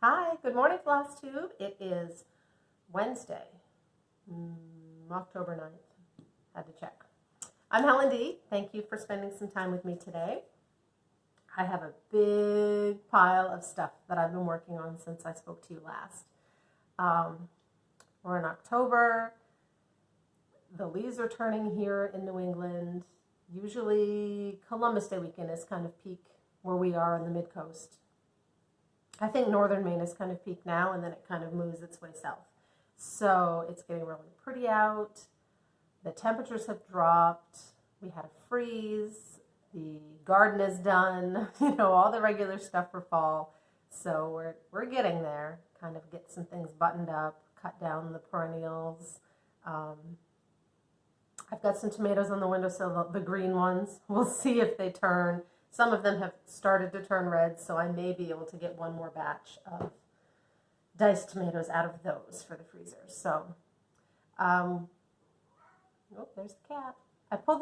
Hi, good morning, Flosstube. It is Wednesday, October 9th. Had to check. I'm Helen D. Thank you for spending some time with me today. I have a big pile of stuff that I've been working on since I spoke to you last. We're in October. The leaves are turning here in New England. Usually Columbus Day weekend is kind of peak where we are on the mid-coast. I think northern Maine is kind of peak now, and then it kind of moves its way south. So it's getting really pretty out. The temperatures have dropped. We had a freeze. The garden is done. All the regular stuff for fall. So we're getting there. Kind of get some things buttoned up, cut down the perennials. I've got some tomatoes on the windowsill, the green ones. We'll see if they turn. Some of them have started to turn red, so I may be able to get one more batch of diced tomatoes out of those for the freezer. So, oh, there's the cat. I pull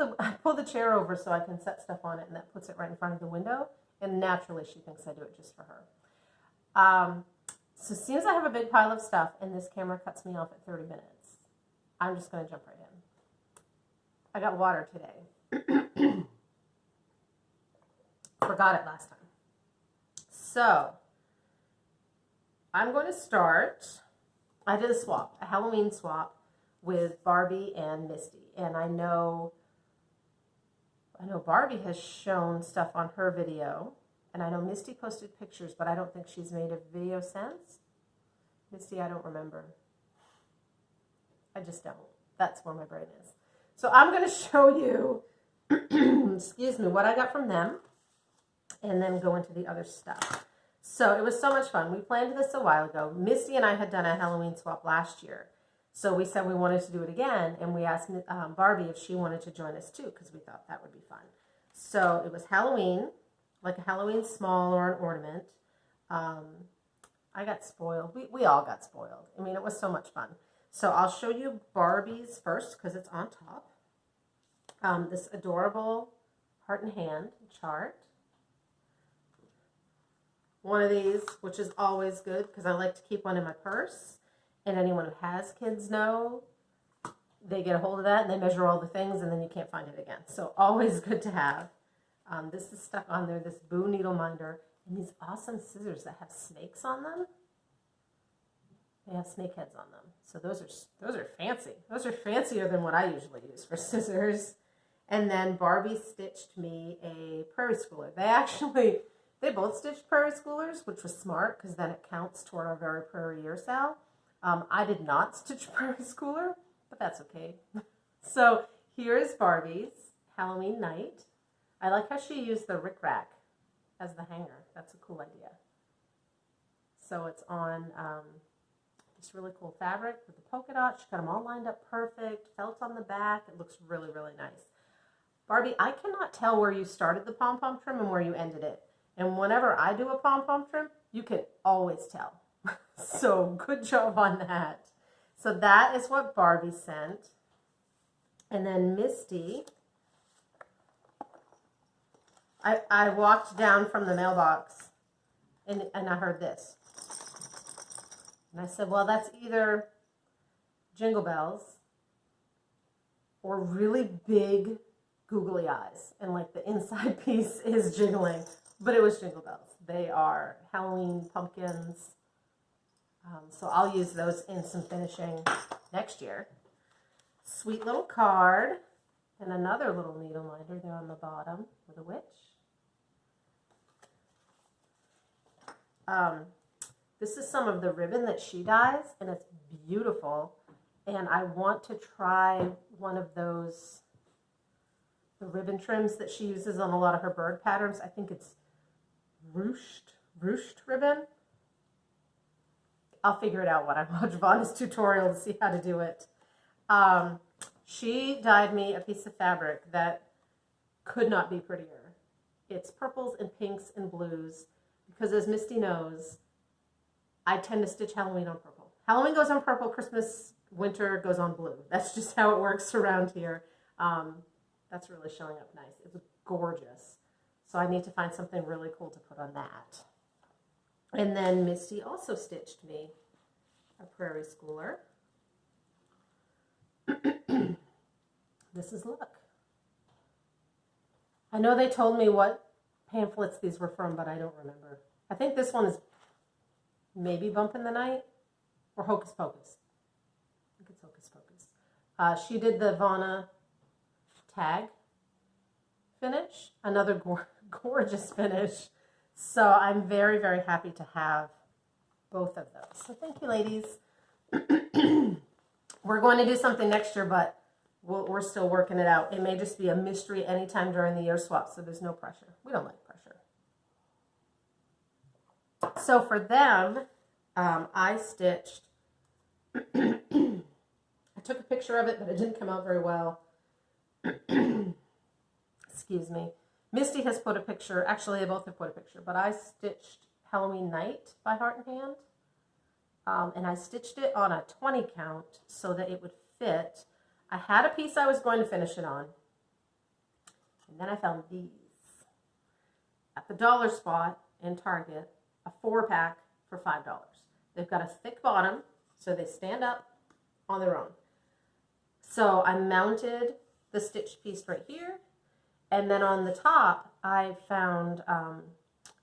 the chair over so I can set stuff on it, and that puts it right in front of the window. And naturally, she thinks I do it just for her. So as soon as I have a big pile of stuff, and this camera cuts me off at 30 minutes, I'm just going to jump right in. I got water today. Forgot it last time. So I'm going to start. I did a Halloween swap with Barbie and Misty, and I know Barbie has shown stuff on her video, and I know Misty posted pictures, but I don't think she's made a video since. Misty, I don't remember. I just don't. That's where my brain is. So I'm going to show you, excuse me, what I got from them, and then go into the other stuff. So it was so much fun. We planned this a while ago. Misty and I had done a Halloween swap last year. So we said we wanted to do it again, and we asked Barbie if she wanted to join us too, because we thought that would be fun. So it was Halloween, like a Halloween small or an ornament. I got spoiled. We all got spoiled. I mean, it was so much fun. So I'll show you Barbie's first, because it's on top. This adorable heart and hand chart. One of these, which is always good because I like to keep one in my purse. And anyone who has kids know they get a hold of that and they measure all the things and then you can't find it again. So always good to have. This is stuck on there, this Boo needle minder, and these awesome scissors that have snakes on them. They have snake heads on them. So those are fancy. Those are fancier than what I usually use for scissors. And then Barbie stitched me a prairie schooler. They both stitched prairie schoolers, which was smart because then it counts toward our very prairie year sale. I did not stitch prairie schooler, but that's okay. So here is Barbie's Halloween night. I like how she used the rickrack as the hanger. That's a cool idea. So it's on this really cool fabric with the polka dots. She got them all lined up perfect. Felt on the back. It looks really, really nice. Barbie, I cannot tell where you started the pom-pom trim and where you ended it. And whenever I do a pom-pom trim, you can always tell. So good job on that. So that is what Barbie sent. And then Misty, I walked down from the mailbox and I heard this. And I said, well, that's either Jingle Bells or really big googly eyes. And like the inside piece is jiggling. But it was Jingle Bells. They are Halloween pumpkins. So I'll use those in some finishing next year. Sweet little card. And another little needle minder there on the bottom with a witch. This is some of the ribbon that she dyes, and it's beautiful. And I want to try one of those, the ribbon trims that she uses on a lot of her bird patterns. I think it's ruched ribbon. I'll figure it out when I watch Vonna's tutorial to see how to do it. She dyed me a piece of fabric that could not be prettier. It's purples and pinks and blues because, as Misty knows, I tend to stitch Halloween on purple. Halloween goes on purple, Christmas, winter goes on blue. That's just how it works around here. That's really showing up nice. It was gorgeous. So I need to find something really cool to put on that. And then Misty also stitched me a prairie schooler. This is Luck. I know they told me what pamphlets these were from, but I don't remember. I think this one is maybe Bump in the Night or Hocus Pocus. I think it's Hocus Pocus. She did the Vonna tag finish, another gorgeous finish. So I'm very, very happy to have both of those. So thank you, ladies. We're going to do something next year, but we're still working it out. It may just be a mystery anytime during the year swap, so there's no pressure. We don't like pressure. So for them, I stitched, I took a picture of it, but it didn't come out very well. Excuse me. Misty has put a picture, actually they both have put a picture, but I stitched Halloween Night by Heart and Hand. And I stitched it on a 20 count so that it would fit. I had a piece I was going to finish it on. And then I found these at the dollar spot in Target, a 4-pack for $5. They've got a thick bottom, so they stand up on their own. So I mounted the stitched piece right here. And then on the top, I found, I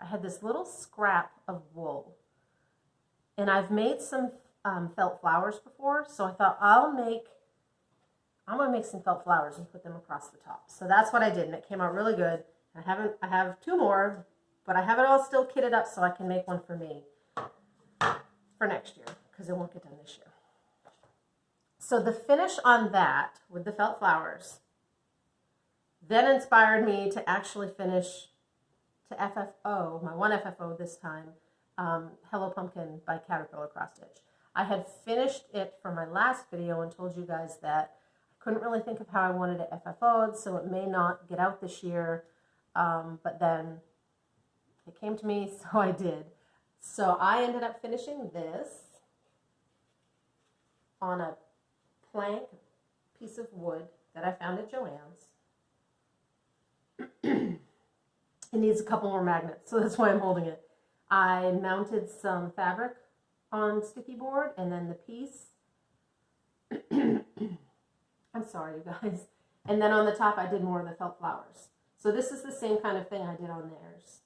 had this little scrap of wool. And I've made some felt flowers before, so I thought I'm going to make some felt flowers and put them across the top. So that's what I did, and it came out really good. I have 2 more, but I have it all still kitted up so I can make one for me for next year, because it won't get done this year. So the finish on that with the felt flowers then inspired me to actually finish to FFO, my one FFO this time, Hello Pumpkin by Caterpillar Cross Stitch. I had finished it for my last video and told you guys that I couldn't really think of how I wanted it FFO'd, so it may not get out this year, but then it came to me, so I did. So I ended up finishing this on a plank piece of wood that I found at Joann's. It needs a couple more magnets, so that's why I'm holding it. I mounted some fabric on sticky board, and then the piece, I'm sorry you guys, and then on the top I did more of the felt flowers. So this is the same kind of thing I did on theirs.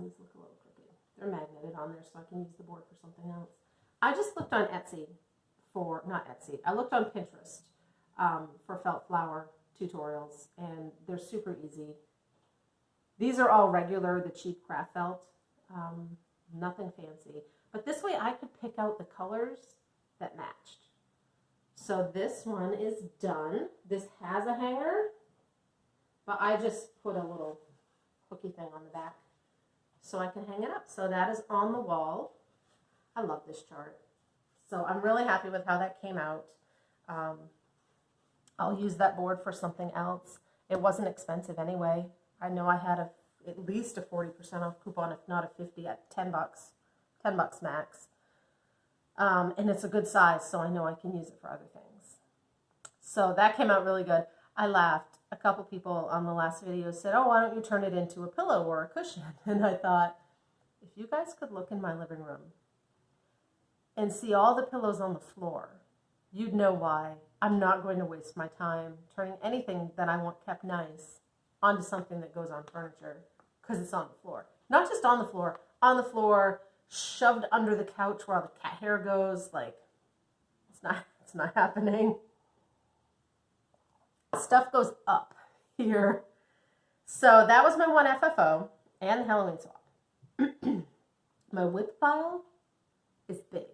These look a little crooked. They're magneted on there, so I can use the board for something else. I just looked on Etsy for, not Etsy, I looked on Pinterest for felt flower tutorials, and they're super easy. These are all regular, the cheap craft felt, nothing fancy. But this way I could pick out the colors that matched. So this one is done. This has a hanger, but I just put a little hooky thing on the back so I can hang it up. So that is on the wall. I love this chart. So I'm really happy with how that came out. I'll use that board for something else. It wasn't expensive anyway. I know I had at least a 40% off coupon, if not a 50 at $10 max. And it's a good size, so I know I can use it for other things. So that came out really good. I laughed. A couple people on the last video said, oh, why don't you turn it into a pillow or a cushion? And I thought, if you guys could look in my living room and see all the pillows on the floor, you'd know why I'm not going to waste my time turning anything that I want kept nice onto something that goes on furniture, because it's on the floor. Not just on the floor, shoved under the couch where all the cat hair goes. Like, it's not happening. Stuff goes up here. So that was my one FFO and the Halloween swap. My whip pile is big.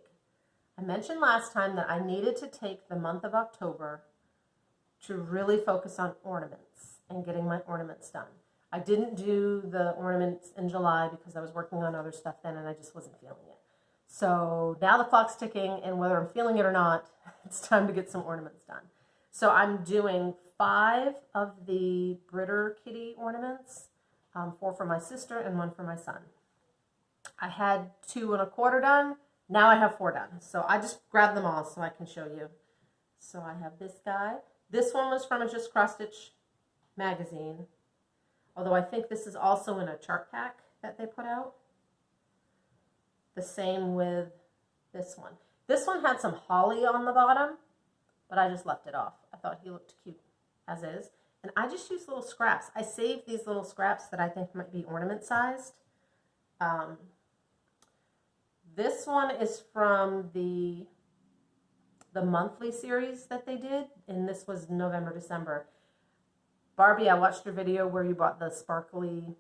I mentioned last time that I needed to take the month of October to really focus on ornaments and getting my ornaments done. I didn't do the ornaments in July because I was working on other stuff then and I just wasn't feeling it. So now the clock's ticking, and whether I'm feeling it or not, it's time to get some ornaments done. So I'm doing 5 of the Britter Kitty ornaments, 4 for my sister and 1 for my son. I had 2 1/4 done. Now I have 4 done. So I just grabbed them all so I can show you. So I have this guy. This one was from a Just Cross Stitch magazine. Although I think this is also in a chart pack that they put out. The same with this one. This one had some holly on the bottom, but I just left it off. I thought he looked cute as is. And I just use little scraps. I saved these little scraps that I think might be ornament sized. This one is from the monthly series that they did, and this was November, December. Barbie, I watched your video where you bought the sparkly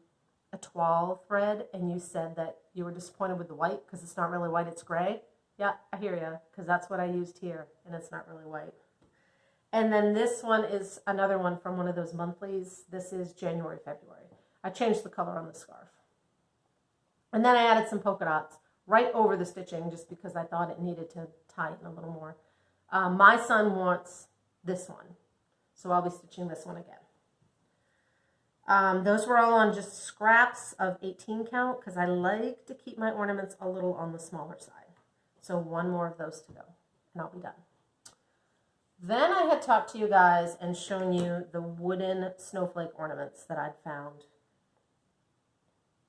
etoile thread, and you said that you were disappointed with the white because it's not really white, it's gray. Yeah, I hear you, because that's what I used here, and it's not really white. And then this one is another one from one of those monthlies. This is January, February. I changed the color on the scarf. And then I added some polka dots right over the stitching just because I thought it needed to tighten a little more. My son wants this one, so I'll be stitching this one again. Those were all on just scraps of 18 count because I like to keep my ornaments a little on the smaller side. So one more of those to go, and I'll be done. Then I had talked to you guys and shown you the wooden snowflake ornaments that I'd found.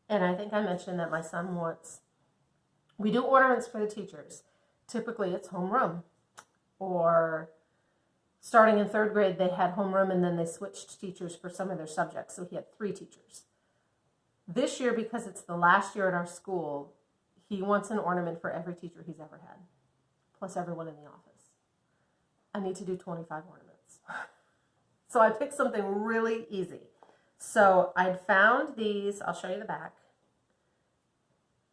And I think I mentioned that my son wants, we do ornaments for the teachers. Typically it's homeroom, or starting in 3rd grade, they had homeroom and then they switched teachers for some of their subjects. So he had 3 teachers. This year, because it's the last year at our school, he wants an ornament for every teacher he's ever had, plus everyone in the office. I need to do 25 ornaments. So I picked something really easy. So I'd found these, I'll show you the back.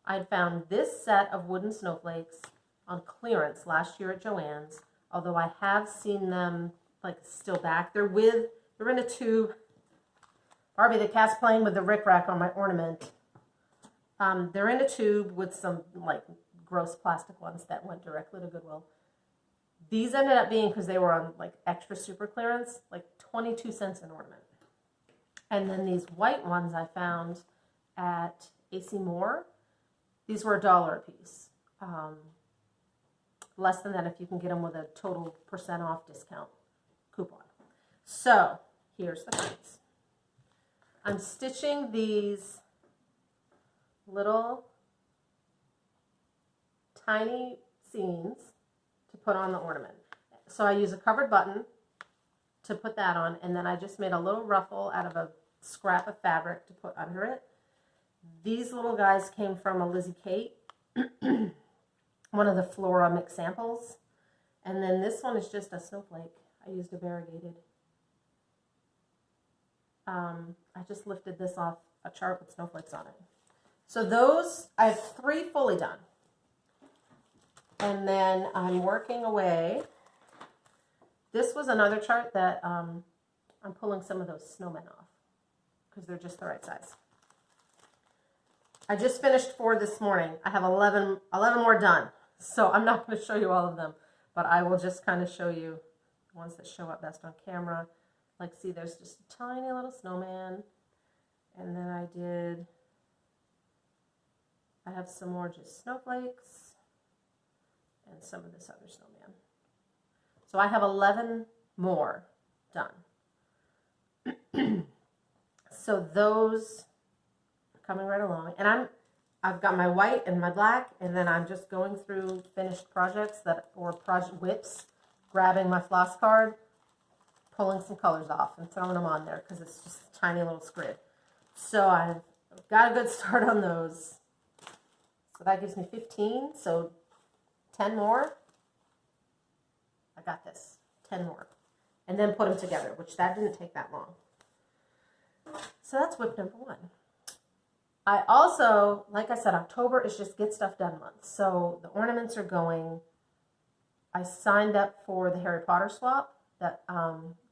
I'd found this set of wooden snowflakes on clearance last year at Joann's, although I have seen them like still back. They're in a tube. Barbie, the cat's playing with the rickrack on my ornament. They're in a tube with some like gross plastic ones that went directly to Goodwill. These ended up being, because they were on like extra super clearance, like 22 cents an ornament. And then these white ones I found at AC Moore. These were $1 a piece. Less than that if you can get them with a total % off discount coupon. So here's the price. I'm stitching these little tiny seams to put on the ornament. So I use a covered button to put that on, and then I just made a little ruffle out of a scrap of fabric to put under it. These little guys came from a Lizzie Kate, one of the Flora mix samples. And then this one is just a snowflake. I used a variegated. I just lifted this off a chart with snowflakes on it. So those, I have 3 fully done. And then I'm working away. This was another chart that I'm pulling some of those snowmen off because they're just the right size. I just finished 4 this morning. I have 11 more done. So I'm not going to show you all of them, but I will just kind of show you the ones that show up best on camera. Like, see, there's just a tiny little snowman. And then I have some more just snowflakes and some of this other snowman. So I have 11 more done. So those are coming right along. And I've got my white and my black, and then I'm just going through finished projects or project whips, grabbing my floss card, pulling some colors off and throwing them on there because it's just a tiny little squid. So I've got a good start on those. So that gives me 15, so 10 more. I got this, 10 more. And then put them together, which that didn't take that long. So that's whip number 1. I also, like I said, October is just get stuff done month. So the ornaments are going. I signed up for the Harry Potter swap that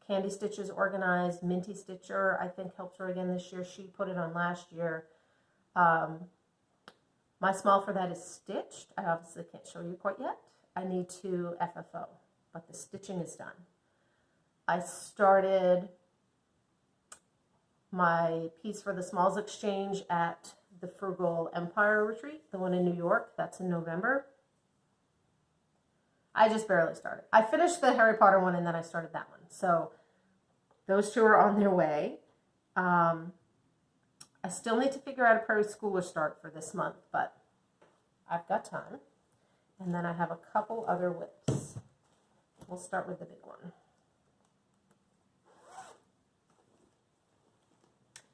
Candy Stitches organized. Minty Stitcher, I think, helped her again this year. She put it on last year. My small for that is stitched. I obviously can't show you quite yet. I need to FFO, but the stitching is done. I started my piece for the Smalls Exchange at the Frugal Empire Retreat, the one in New York. That's in November. I just barely started. I finished the Harry Potter one and then I started that one. So those 2 are on their way. I still need to figure out a prairie schooler start for this month, but I've got time. And then I have a couple other whips. We'll start with the big one.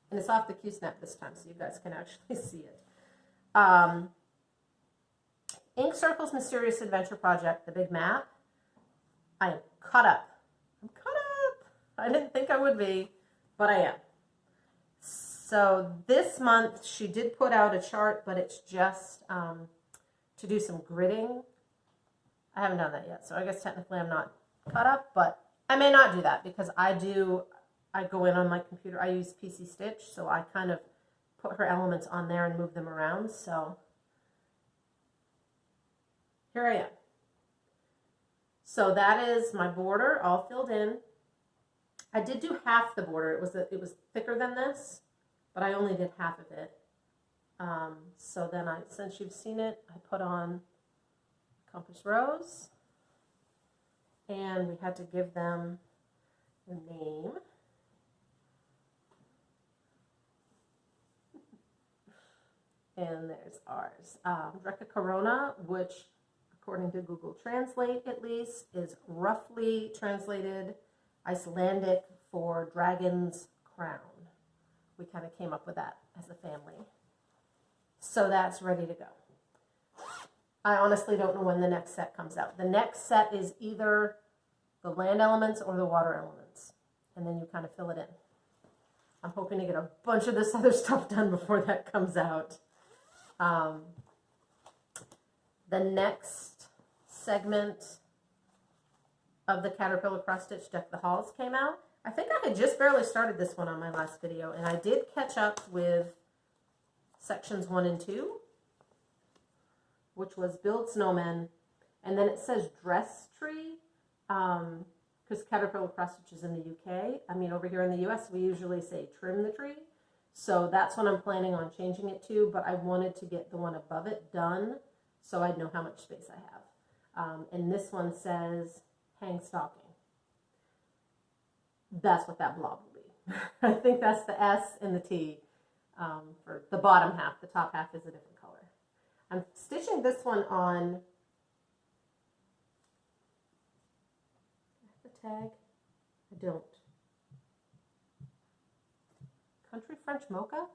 And it's off the Q-snap this time, so you guys can actually see it. Ink Circle's Mysterious Adventure Project, the big map. I am caught up. I'm caught up. I didn't think I would be, but I am. So this month she did put out a chart, but it's just to do some gridding. I haven't done that yet, so I guess technically I'm not caught up, but I may not do that because I go in on my computer. I use PC Stitch, so I kind of put her elements on there and move them around. So here I am. So that is my border all filled in. I did do half the border. It was thicker than this, but I only did half of it. So then since you've seen it, I put on compass rose, and we had to give them a name. And there's ours. Dreca Corona, which according to Google Translate at least, is roughly translated Icelandic for dragon's crown. We kind of came up with that as a family. So that's ready to go. I honestly don't know when the next set comes out. The next set is either the land elements or the water elements. And then you kind of fill it in. I'm hoping to get a bunch of this other stuff done before that comes out. The next segment of the Caterpillar Cross Stitch Deck the Halls came out. I think I had just barely started this one on my last video, and I did catch up with sections 1 and 2, which was Build Snowmen, and then it says Dress Tree, because Caterpillar Cross Stitch is in the UK. I mean, over here in the US, we usually say Trim the Tree. So that's what I'm planning on changing it to, but I wanted to get the one above it done so I'd know how much space I have. And this one says Hang Stocking. That's what that blob will be. I think that's the S and the T for the bottom half. The top half is a different color. I'm stitching this one on the tag. I don't. Country French Mocha,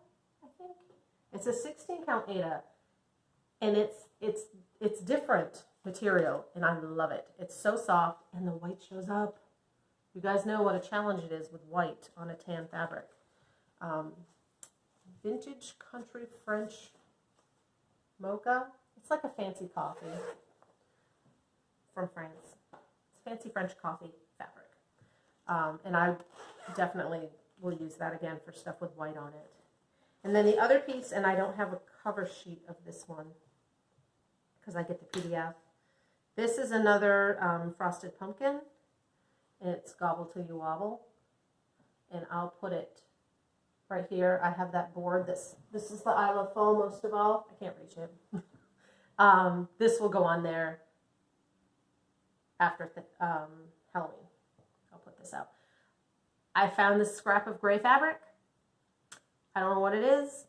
I think. It's a 16 count Aida, and it's different material, and I love it. It's so soft, and the white shows up. You guys know what a challenge it is with white on a tan fabric. Vintage Country French Mocha. It's like a fancy coffee from France. It's fancy French coffee fabric. And I definitely will use that again for stuff with white on it. And then the other piece, and I don't have a cover sheet of this one because I get the PDF. This is another frosted pumpkin. It's Gobble Till You Wobble. And I'll put it right here. I have that board. This is the I Love Fall most of all. I can't reach it. This will go on there after Halloween. I'll put this out. I found this scrap of gray fabric. I don't know what it is.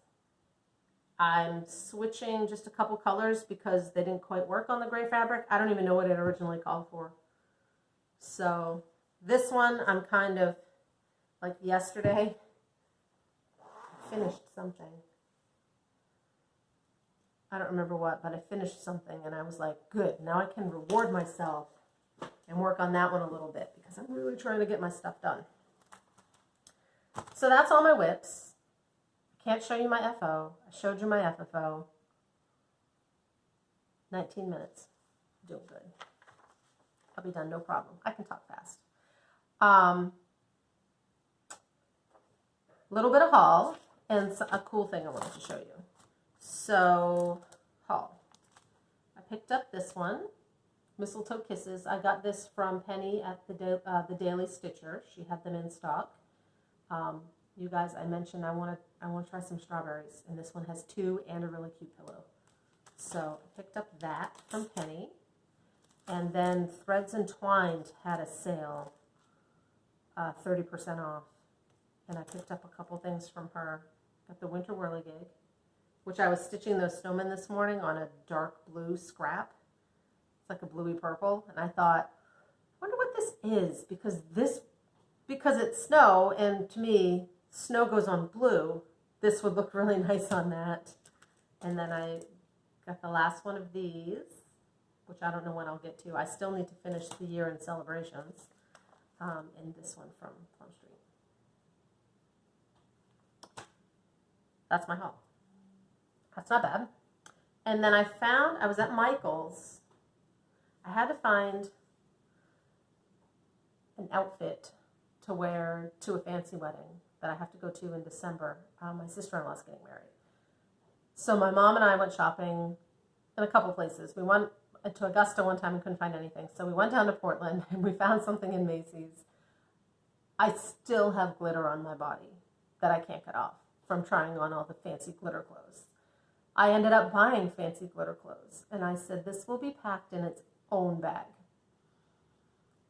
I'm switching just a couple colors because they didn't quite work on the gray fabric. I don't even know what it originally called for. So this one, I'm kind of like yesterday, I finished something. I don't remember what, but I finished something and I was like, good, now I can reward myself and work on that one a little bit because I'm really trying to get my stuff done. So that's all my whips. I can't show you my FO. I showed you my FFO. 19 minutes. Doing good. I'll be done, no problem. I can talk fast. Little bit of haul and a cool thing I wanted to show you. So, haul. I picked up this one, Mistletoe Kisses. I got this from Penny at the Daily Stitcher. She had them in stock. You guys, I mentioned I want to try some strawberries, and this one has 2 and a really cute pillow. So I picked up that from Penny, and then Threads Entwined had a sale, 30% off, and I picked up a couple things from her. Got the Winter Whirligig, which I was stitching those snowmen this morning on a dark blue scrap. It's like a bluey purple. And I thought, I wonder what this is, because it's snow, and to me, snow goes on blue. This would look really nice on that. And then I got the last one of these, which I don't know when I'll get to. I still need to finish the year in celebrations. And this one from Plum Street. That's my haul. That's not bad. And then I was at Michael's. I had to find an outfit to wear to a fancy wedding that I have to go to in December. My sister-in-law's getting married. So my mom and I went shopping in a couple places. We went to Augusta one time and couldn't find anything. So we went down to Portland and we found something in Macy's. I still have glitter on my body that I can't get off from trying on all the fancy glitter clothes. I ended up buying fancy glitter clothes. And I said, this will be packed in its own bag.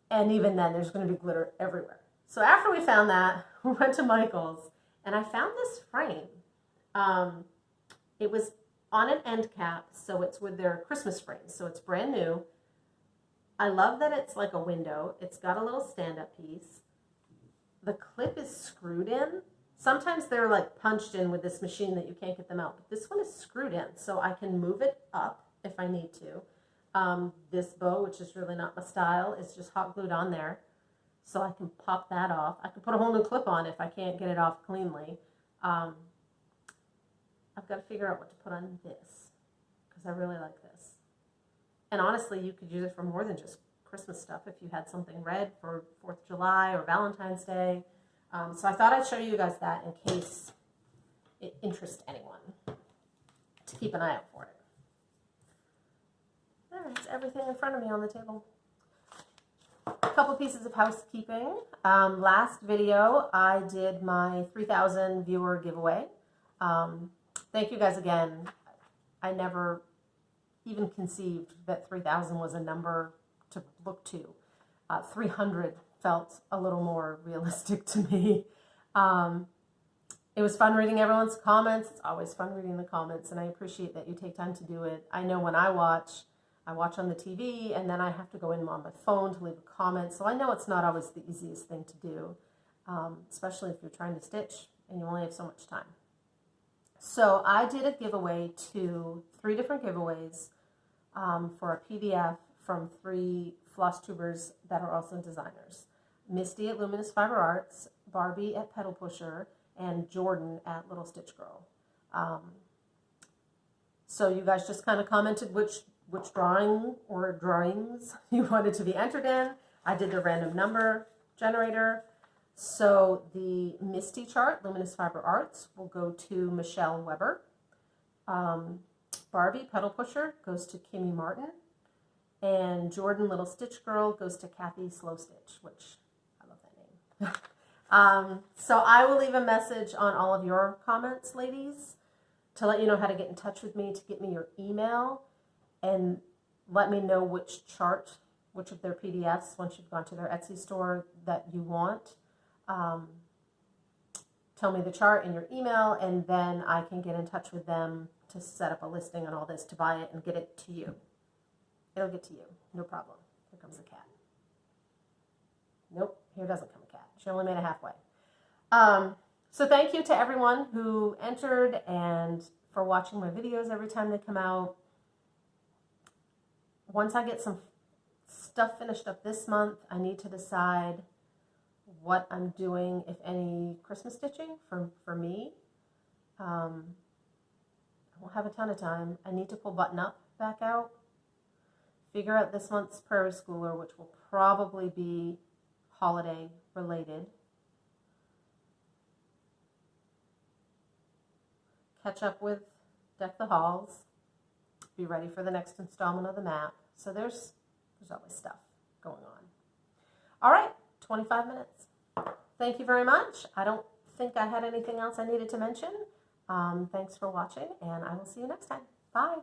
And even then, there's going to be glitter everywhere. So after we found that, we went to Michael's, and I found this frame. It was on an end cap, so it's with their Christmas frames. So it's brand new. I love that it's like a window. It's got a little stand-up piece. The clip is screwed in. Sometimes they're like punched in with this machine that you can't get them out. But this one is screwed in, so I can move it up if I need to. This bow, which is really not my style, is just hot glued on there. So I can pop that off. I can put a whole new clip on if I can't get it off cleanly. I've got to figure out what to put on this, because I really like this. And honestly, you could use it for more than just Christmas stuff if you had something red for 4th of July or Valentine's Day. So I thought I'd show you guys that in case it interests anyone to keep an eye out for it. There's everything in front of me on the table. A couple pieces of housekeeping. Last video, I did my 3,000 viewer giveaway. Thank you guys again. I never even conceived that 3,000 was a number to look to. 300 felt a little more realistic to me. It was fun reading everyone's comments. It's always fun reading the comments, and I appreciate that you take time to do it. I know when I watch on the TV, and then I have to go in on my phone to leave a comment, so I know it's not always the easiest thing to do, especially if you're trying to stitch and you only have so much time. So I did a giveaway to 3 different giveaways for a PDF from 3 Flosstubers that are also designers. Misty at Luminous Fiber Arts, Barbie at Pedal Pusher, and Jordan at Little Stitch Girl. So you guys just kind of commented which drawing or drawings you wanted to be entered in. I did the random number generator. So the Misty chart, Luminous Fiber Arts, will go to Michelle Weber. Barbie Pedal Pusher goes to Kimmy Martin. And Jordan Little Stitch Girl goes to Kathy Slow Stitch, which I love that name. So I will leave a message on all of your comments, ladies, to let you know how to get in touch with me, to get me your email, and let me know which chart, which of their PDFs, once you've gone to their Etsy store, that you want. Tell me the chart and your email, and then I can get in touch with them to set up a listing on all this, to buy it and get it to you. It'll get to you, no problem. Here comes the cat. Nope, here doesn't come a cat. She only made it halfway. So thank you to everyone who entered and for watching my videos every time they come out. Once I get some stuff finished up this month, I need to decide what I'm doing, if any, Christmas stitching for me. I won't have a ton of time. I need to pull Button Up back out. Figure out this month's Prairie Schooler, which will probably be holiday related. Catch up with Deck the Halls. Be ready for the next installment of the map. So there's always stuff going on. All right, 25 minutes. Thank you very much. I don't think I had anything else I needed to mention. Thanks for watching, and I will see you next time. Bye.